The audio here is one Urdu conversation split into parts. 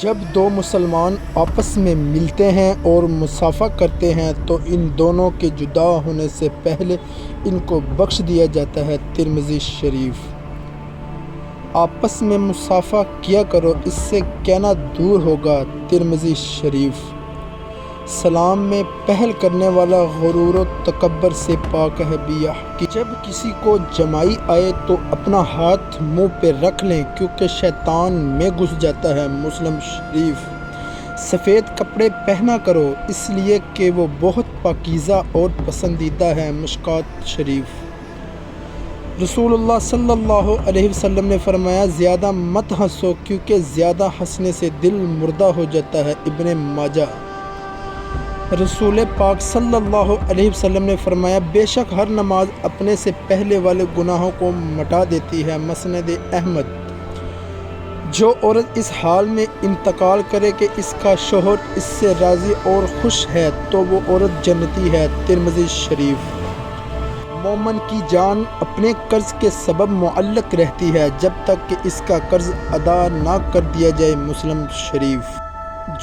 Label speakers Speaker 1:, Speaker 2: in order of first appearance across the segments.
Speaker 1: جب دو مسلمان آپس میں ملتے ہیں اور مصافحہ کرتے ہیں تو ان دونوں کے جدا ہونے سے پہلے ان کو بخش دیا جاتا ہے۔ ترمذی شریف۔ آپس میں مصافحہ کیا کرو، اس سے کینہ دور ہوگا۔ ترمذی شریف۔ سلام میں پہل کرنے والا غرور و تکبر سے پاک ہے۔ جب کسی کو جمائی آئے تو اپنا ہاتھ منہ پہ رکھ لیں کیونکہ شیطان میں گھس جاتا ہے۔ مسلم شریف۔ سفید کپڑے پہنا کرو اس لیے کہ وہ بہت پاکیزہ اور پسندیدہ ہے۔ مشکوٰۃ شریف۔ رسول اللہ صلی اللہ علیہ وسلم نے فرمایا، زیادہ مت ہنسو کیونکہ زیادہ ہنسنے سے دل مردہ ہو جاتا ہے۔ ابن ماجہ۔ رسول پاک صلی اللہ علیہ وسلم نے فرمایا، بے شک ہر نماز اپنے سے پہلے والے گناہوں کو مٹا دیتی ہے۔ مسند احمد۔ جو عورت اس حال میں انتقال کرے کہ اس کا شوہر اس سے راضی اور خوش ہے تو وہ عورت جنتی ہے۔ ترمذی شریف۔ مومن کی جان اپنے قرض کے سبب معلق رہتی ہے جب تک کہ اس کا قرض ادا نہ کر دیا جائے۔ مسلم شریف۔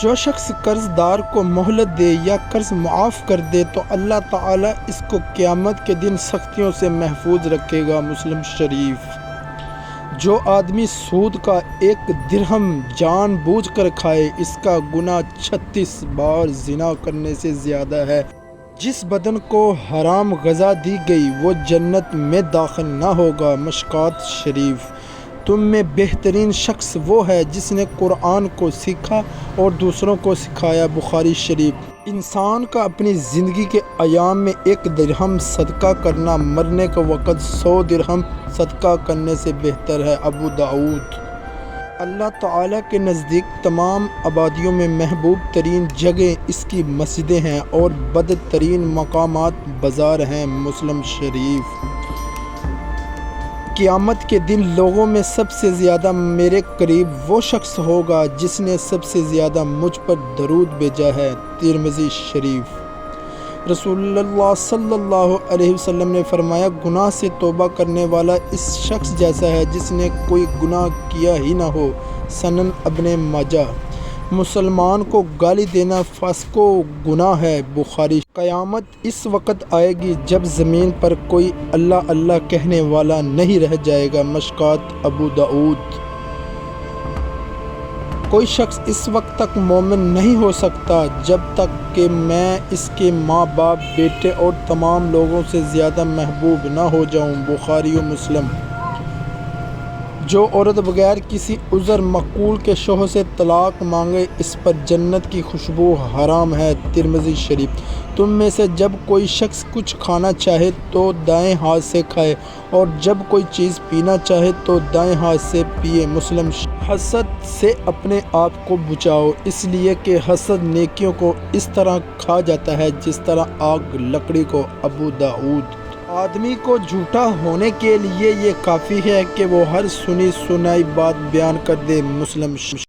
Speaker 1: جو شخص قرض دار کو مہلت دے یا قرض معاف کر دے تو اللہ تعالیٰ اس کو قیامت کے دن سختیوں سے محفوظ رکھے گا۔ مسلم شریف۔ جو آدمی سود کا 1 درہم جان بوجھ کر کھائے اس کا گناہ 36 بار زنا کرنے سے زیادہ ہے۔ جس بدن کو حرام غذا دی گئی وہ جنت میں داخل نہ ہوگا۔ مشکوٰۃ شریف۔ تم میں بہترین شخص وہ ہے جس نے قرآن کو سیکھا اور دوسروں کو سکھایا۔ بخاری شریف۔ انسان کا اپنی زندگی کے ایام میں 1 درہم صدقہ کرنا مرنے کے وقت 100 درہم صدقہ کرنے سے بہتر ہے۔ ابو داؤد۔ اللہ تعالیٰ کے نزدیک تمام آبادیوں میں محبوب ترین جگہیں اس کی مسجدیں ہیں اور بدترین مقامات بازار ہیں۔ مسلم شریف۔ قیامت کے دن لوگوں میں سب سے زیادہ میرے قریب وہ شخص ہوگا جس نے سب سے زیادہ مجھ پر درود بھیجا ہے۔ ترمذی شریف۔ رسول اللہ صلی اللہ علیہ وسلم نے فرمایا، گناہ سے توبہ کرنے والا اس شخص جیسا ہے جس نے کوئی گناہ کیا ہی نہ ہو۔ سنن ابن ماجہ۔ مسلمان کو گالی دینا فسق و گناہ ہے۔ بخاری۔ قیامت اس وقت آئے گی جب زمین پر کوئی اللہ اللہ کہنے والا نہیں رہ جائے گا۔ مشکوٰۃ ابو داؤد۔ کوئی شخص اس وقت تک مومن نہیں ہو سکتا جب تک کہ میں اس کے ماں باپ، بیٹے اور تمام لوگوں سے زیادہ محبوب نہ ہو جاؤں۔ بخاری و مسلم۔ جو عورت بغیر کسی عذر مقبول کے شوہر سے طلاق مانگے اس پر جنت کی خوشبو حرام ہے۔ ترمذی شریف۔ تم میں سے جب کوئی شخص کچھ کھانا چاہے تو دائیں ہاتھ سے کھائے اور جب کوئی چیز پینا چاہے تو دائیں ہاتھ سے پیے۔ مسلم شریف۔ حسد سے اپنے آپ کو بچاؤ اس لیے کہ حسد نیکیوں کو اس طرح کھا جاتا ہے جس طرح آگ لکڑی کو۔ ابو داؤد۔ آدمی کو جھوٹا ہونے کے لیے یہ کافی ہے کہ وہ ہر سنی سنائی بات بیان کر دے۔ مسلم شریف۔